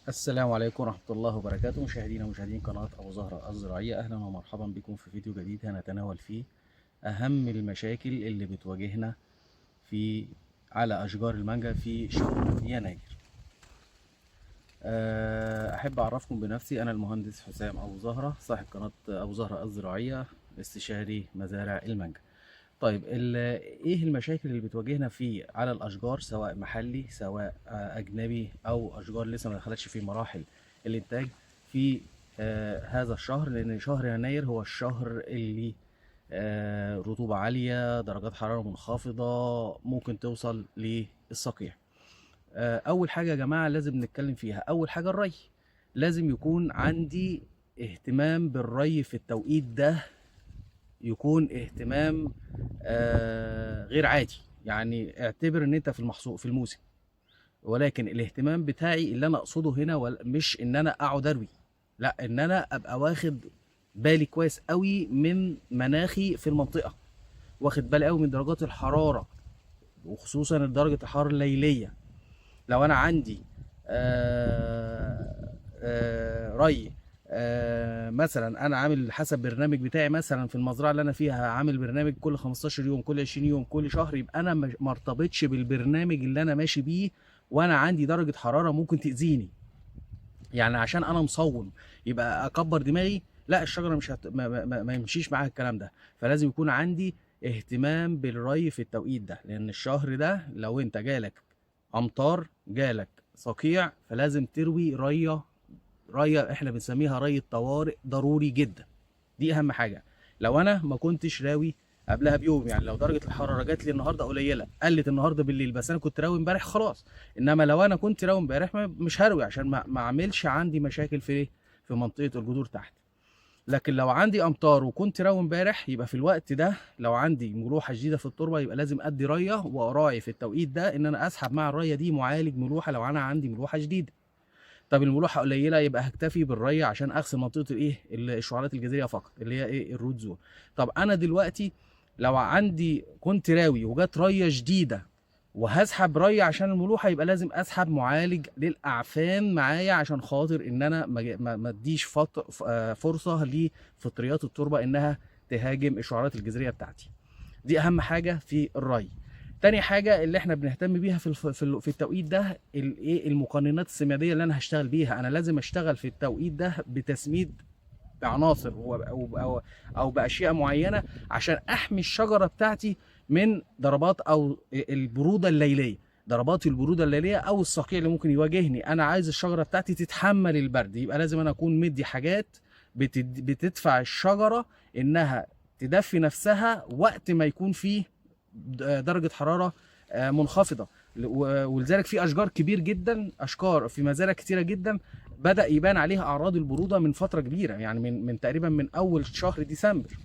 السلام عليكم ورحمة الله وبركاته، مشاهدينا ومشاهدين قناة أبو زهرة الزراعية. أهلا ومرحبا بكم في فيديو جديد هنتناول فيه أهم المشاكل اللي بتواجهنا على أشجار المانجا في شهر يناير. أحب أعرفكم بنفسي، أنا المهندس حسام أبو زهرة، صاحب قناة أبو زهرة الزراعية، استشاري مزارع المانجا. طيب، ايه المشاكل اللي بتواجهنا على الاشجار، سواء محلي سواء اجنبي، او اشجار لسه ما دخلتش في مراحل الانتاج في هذا الشهر؟ لان شهر يناير هو الشهر اللي رطوبة عالية، درجات حرارة منخفضة، ممكن توصل للصقيع. اول حاجة يا جماعة لازم نتكلم فيها، اول حاجة الري. لازم يكون عندي اهتمام بالري في التوقيت ده، يكون اهتمام غير عادي. يعني اعتبر ان انت في المحصول في الموسم، ولكن الاهتمام بتاعي اللي انا اقصده هنا مش ان انا اقعد اروي، لا، ان انا ابقى واخد بالي كويس قوي من مناخي في المنطقة، واخد بالي قوي من درجات الحرارة، وخصوصا درجة الحرارة الليلية. لو انا عندي ري، مثلا انا عامل حسب برنامج بتاعي، مثلا في المزرعه اللي انا فيها عامل برنامج كل 15 يوم، كل 20 يوم، كل شهر، يبقى انا ما ارتبطش بالبرنامج اللي انا ماشي بيه وانا عندي درجه حراره ممكن تاذيني. يعني عشان انا مصوم يبقى اكبر دماغي؟ لا، الشجره مش ما يمشيش معاها الكلام ده. فلازم يكون عندي اهتمام بالري في التوقيت ده، لان الشهر ده لو انت جالك امطار، جالك صقيع، فلازم تروي ريه احنا بنسميها ري الطوارئ، ضروري جدا. دي اهم حاجه. لو انا ما كنتش راوي قبلها بيوم، يعني لو درجه الحراره جات لي النهارده قليله، قلت النهارده بالليل، بس انا كنت راوي امبارح، خلاص. انما لو انا كنت راوي امبارح، مش هروي، عشان ما اعملش عندي مشاكل في منطقه الجذور تحت. لكن لو عندي امطار وكنت راوي امبارح، يبقى في الوقت ده لو عندي ملوحه شديده في التربه، يبقى لازم ادي ريه، واراعي في التوقيت ده ان انا اسحب مع الريه دي معالج ملوحه لو انا عندي ملوحه شديده. طب الملوحه قليله، يبقى هكتفي بالري عشان اغسل منطقه الشعارات الجذريه فقط، اللي هي الروت زون. طب انا دلوقتي لو عندي كنت راوي وجات ريه شديده وهسحب ري عشان الملوحه، يبقى لازم اسحب معالج للاعفان معايا، عشان خاطر ان انا ما اديش فرصه لفطريات التربه انها تهاجم الشعارات الجذريه بتاعتي. دي اهم حاجه في الري. تاني حاجه اللي احنا بنهتم بيها في التوقيت ده، المقننات السماديه اللي انا هشتغل بيها. انا لازم اشتغل في التوقيت ده بتسميد بعناصر او باشياء معينه، عشان احمي الشجره بتاعتي من ضربات او البروده الليليه، ضربات البروده الليليه او الصقيع اللي ممكن يواجهني. انا عايز الشجره بتاعتي تتحمل البرد، يبقى لازم انا اكون مدي حاجات بتدفع الشجره انها تدفي نفسها وقت ما يكون فيه درجه حراره منخفضه. ولذلك في اشجار كبير جدا، اشجار في مزارع كتيره جدا بدأ يبان عليها اعراض البروده من فتره كبيره، يعني من تقريبا من اول شهر ديسمبر.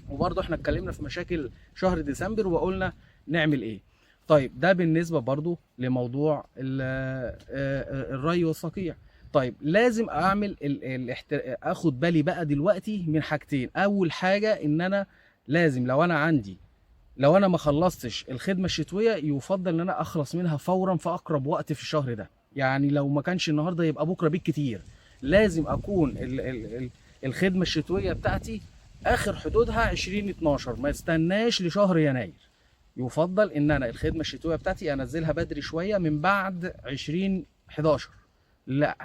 وبرضه احنا اتكلمنا في مشاكل شهر ديسمبر وقلنا نعمل ايه. طيب، ده بالنسبه برضه لموضوع الري والصقيع. طيب، لازم اعمل اخد بالي بقى دلوقتي من حاجتين. اول حاجه ان انا لازم، لو انا ما خلصتش الخدمه الشتويه، يفضل ان انا اخلص منها فورا في اقرب وقت في الشهر ده. يعني لو ما كانش النهارده يبقى بكره بالكتير. لازم اكون الخدمه الشتويه بتاعتي اخر حدودها 20/12، ما استناش لشهر يناير. يفضل ان انا الخدمه الشتويه بتاعتي انزلها بدري شويه، من بعد 20/11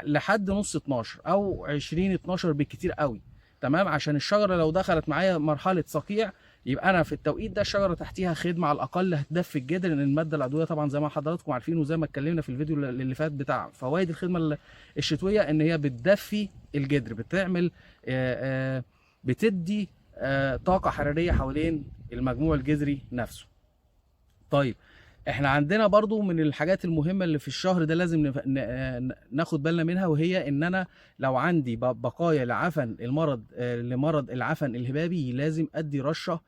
لحد نص 12 او 20/12 بالكتير قوي. تمام، عشان الشجره لو دخلت معايا مرحله صقيع، يبقى انا في التوقيت ده الشجره تحتيها خدمه على الاقل هتدفي الجدر، لان الماده العضويه طبعا زي ما حضراتكم عارفين، وزي ما اتكلمنا في الفيديو اللي فات بتاع فوائد الخدمه الشتويه، ان هي بتدفي الجدر، بتعمل بتدي طاقه حراريه حوالين المجموع الجذري نفسه. طيب، احنا عندنا برضو من الحاجات المهمة اللي في الشهر ده لازم ناخد بالنا منها، وهي ان انا لو عندي بقايا لعفن المرض، لمرض العفن الهبابي، لازم ادي رشة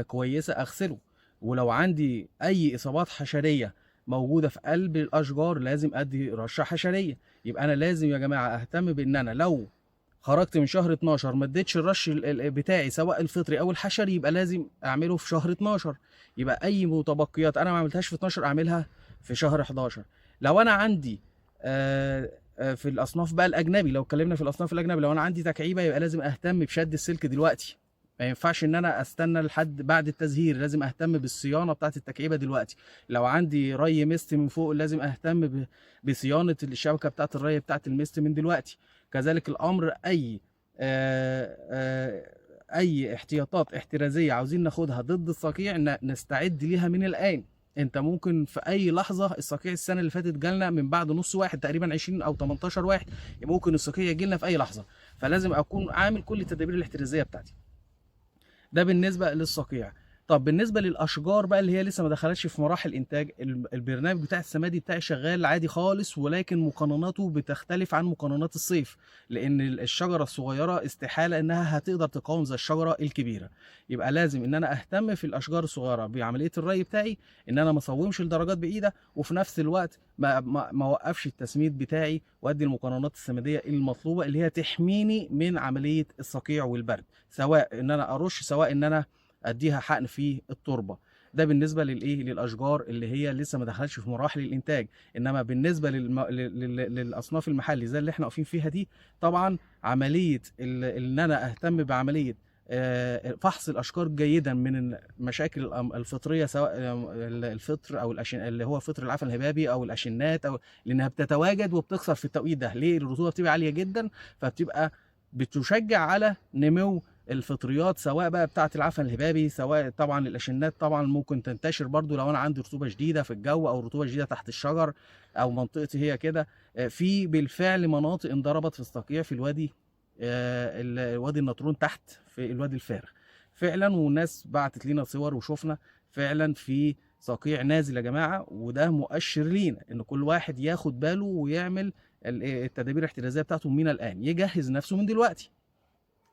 كويسة اغسله. ولو عندي اي اصابات حشرية موجودة في قلب الاشجار، لازم ادي رشة حشرية. يبقى انا لازم يا جماعة اهتم بان انا لو خرجت من شهر 12 ما اديتش الرش بتاعي سواء الفطري او الحشري، يبقى لازم اعمله في شهر 12. يبقى اي متبقيات انا ما عملتهاش في 12 اعملها في شهر 11. لو انا عندي في الاصناف بقى الاجنبي، لو اتكلمنا في الاصناف الاجنبي، لو انا عندي تكعيبه يبقى لازم اهتم بشد السلك دلوقتي. ما ينفعش ان انا استنى لحد بعد التزهير، لازم اهتم بالصيانه بتاعه التكعيبه دلوقتي. لو عندي ري ميست من فوق لازم اهتم بصيانه الشبكه بتاعه الري بتاعه الميست من دلوقتي. كذلك الامر اي احتياطات احترازيه عاوزين ناخدها ضد الصقيع نستعد ليها من الان. انت ممكن في اي لحظه، الصقيع السنه اللي فاتت جالنا من بعد نص واحد تقريبا 20 او 18 واحد، ممكن الصقيع يجي لنا في اي لحظه، فلازم اكون عامل كل التدابير الاحترازيه بتاعتي. ده بالنسبه للصقيع. طب بالنسبه للاشجار بقى اللي هي لسه ما دخلتش في مراحل انتاج، البرنامج بتاع السمادي بتاعي شغال عادي خالص، ولكن مقنناته بتختلف عن مقننات الصيف، لان الشجره الصغيره استحاله انها هتقدر تقاوم زي الشجره الكبيره. يبقى لازم ان انا اهتم في الاشجار الصغيره بعمليه الري بتاعي، ان انا ما اصومش لدرجات بعيده، وفي نفس الوقت ما اوقفش التسميد بتاعي، وادي المقننات السماديه المطلوبه اللي هي تحميني من عمليه الصقيع والبرد، سواء ان انا ارش، سواء ان انا اديها حقن في التربه. ده بالنسبه للاشجار اللي هي لسه ما دخلتش في مراحل الانتاج. انما بالنسبه للاصناف المحلي زي اللي احنا واقفين فيها دي، طبعا عمليه ان انا اهتم بعمليه فحص الاشجار جيدا من المشاكل الفطريه، سواء الفطر او اللي هو فطر العفن الهبابي او الاشنات، او لانها بتتواجد وبتخسر في التوقيت ده. ليه؟ الرطوبه بتبقى عاليه جدا، فبتبقى بتشجع على نمو الفطريات، سواء بقى بتاعه العفن الهبابي، سواء طبعا الاشنات طبعا ممكن تنتشر برضو لو انا عندي رطوبه شديده في الجو، او رطوبه شديده تحت الشجر، او منطقتي هي كده. في بالفعل مناطق انضربت في الصقيع في الوادي، وادي النطرون تحت في الوادي الفارغ فعلا، والناس بعتت لنا صور وشفنا فعلا في صقيع نازل يا جماعه. وده مؤشر لينا ان كل واحد ياخد باله ويعمل التدابير الاحترازيه بتاعته من الان، يجهز نفسه من دلوقتي.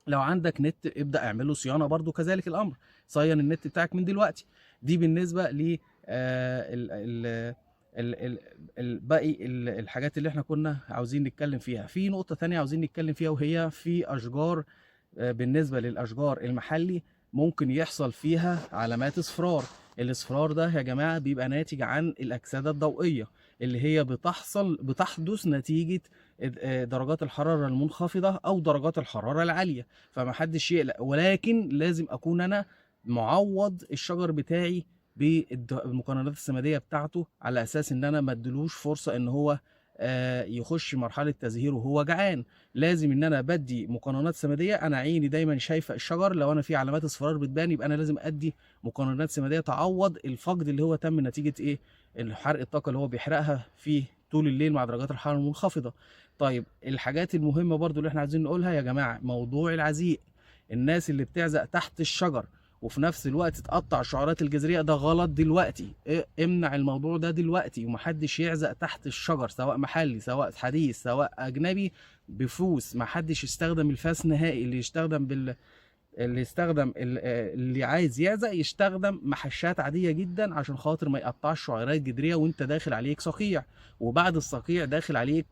لو عندك نت ابدا اعمل له صيانه برضو كذلك الامر، صين النت بتاعك من دلوقتي. دي بالنسبه ل باقي الحاجات اللي احنا كنا عاوزين نتكلم فيها. في نقطه تانية عاوزين نتكلم فيها، وهي في اشجار، بالنسبه للاشجار المحلي ممكن يحصل فيها علامات اصفرار. الاصفرار ده يا جماعه بيبقى ناتج عن الاكسده الضوئيه اللي هي بتحدث نتيجه درجات الحراره المنخفضه او درجات الحراره العاليه. فمحدش يقلق، ولكن لازم اكون انا معوض الشجر بتاعي بالمقننات السماديه بتاعته، على اساس ان انا ما ادلوش فرصه ان هو يخش مرحله تزهير وهو جعان. لازم ان انا بدي مقننات سماديه، انا عيني دايما شايفه الشجر، لو انا في علامات اصفرار بتبان يبقى انا لازم ادي مقننات سماديه تعوض الفقد اللي هو تم نتيجه ايه؟ الحرق، الطاقه اللي هو بيحرقها في طول الليل مع درجات الحراره المنخفضه. طيب الحاجات المهمه برضو اللي احنا عايزين نقولها يا جماعه، موضوع العزيق. الناس اللي بتعزق تحت الشجر وفي نفس الوقت تقطع الشعرات الجذريه، ده غلط دلوقتي. امنع الموضوع ده دلوقتي، ومحدش يعزق تحت الشجر، سواء محلي سواء حديث سواء اجنبي بفوس. محدش يستخدم الفاس نهائي. اللي عايز يعزق يستخدم محشات عاديه جدا، عشان خاطر ما يقطعش شعيرات جذريه وانت داخل عليك صقيع. وبعد الصقيع داخل عليك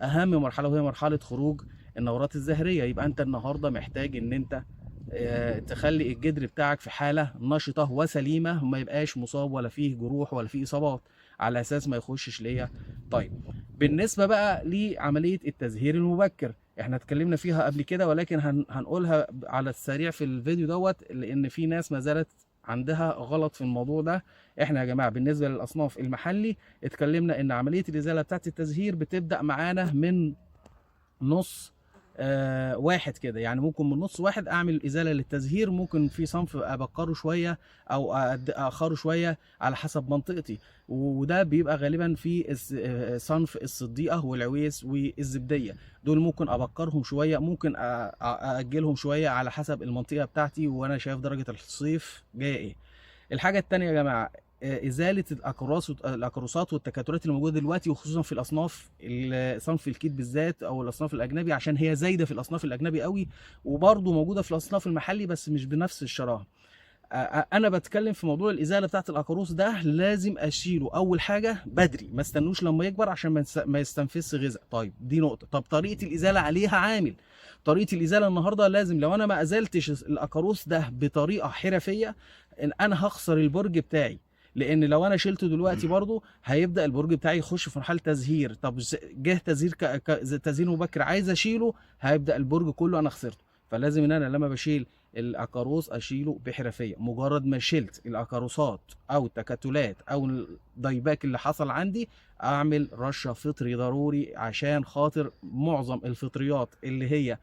اهم مرحله، وهي مرحله خروج النورات الزهريه. يبقى انت النهارده محتاج ان انت تخلي الجدر بتاعك في حاله نشطه وسليمه، وما يبقاش مصاب ولا فيه جروح ولا فيه اصابات، على اساس ما يخشش ليا. طيب بالنسبه بقى لعمليه التزهير المبكر، احنا اتكلمنا فيها قبل كده، ولكن هنقولها على السريع في الفيديو دوت، لان في ناس ما زالت عندها غلط في الموضوع ده. احنا يا جماعه بالنسبه للاصناف المحلي اتكلمنا ان عمليه الازاله بتاعت التزهير بتبدا معانا من نص واحد كده، يعني ممكن من نص واحد اعمل ازاله للتزهير. ممكن في صنف ابقره شويه او اخره شويه على حسب منطقتي، وده بيبقى غالبا في صنف الصديقه والعويس والزبديه. دول ممكن ابقرهم شويه، ممكن ااجلهم شويه على حسب المنطقه بتاعتي وانا شايف درجه الصيف جايه ايه. الحاجه الثانيه يا جماعه، ازاله الاكروسات والتكتلات اللي موجوده دلوقتي، وخصوصا في الاصناف صنف الكيت بالذات او الاصناف الاجنبي، عشان هي زايده في الاصناف الاجنبي قوي، وبرضه موجوده في الاصناف المحلي بس مش بنفس الشراهه. انا بتكلم في موضوع الازاله بتاعه الاكروس ده، لازم اشيله اول حاجه بدري، ما استنوش لما يكبر عشان ما يستنفذش غذاء. طيب دي نقطه. طب طريقه الازاله عليها عامل. طريقه الازاله النهارده لازم، لو انا ما ازلتش الاكروس ده بطريقه حرفيه، ان انا هخسر البرج بتاعي. لان لو انا شلته دلوقتي برضو هيبدا البرج بتاعي يخش في مرحله تزهير. طب جه تزهير تزهير مبكر عايز اشيله، هيبدا البرج كله انا خسرته. فلازم ان انا لما بشيل العكروس اشيله بحرفيه. مجرد ما شلت العكروسات او التكتلات او الدايباك اللي حصل عندي، اعمل رشه فطري ضروري، عشان خاطر معظم الفطريات اللي هي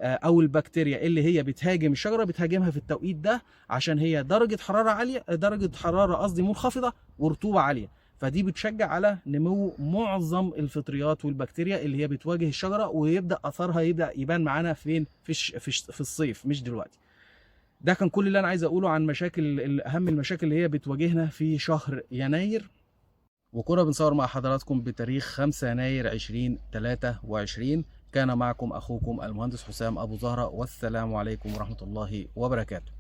او البكتيريا اللي هي بتهاجم الشجره بتهاجمها في التوقيت ده، عشان هي درجه حراره عاليه، درجه حراره قصدي منخفضه ورطوبه عاليه، فدي بتشجع على نمو معظم الفطريات والبكتيريا اللي هي بتواجه الشجره، ويبدا اثرها يبدا يبان معانا فين في الصيف مش دلوقتي. ده كان كل اللي انا عايز اقوله عن مشاكل، اهم المشاكل اللي هي بتواجهنا في شهر يناير. وكنا بنصور مع حضراتكم بتاريخ 5 يناير 2023. كان معكم اخوكم المهندس حسام ابو زهره، والسلام عليكم ورحمه الله وبركاته.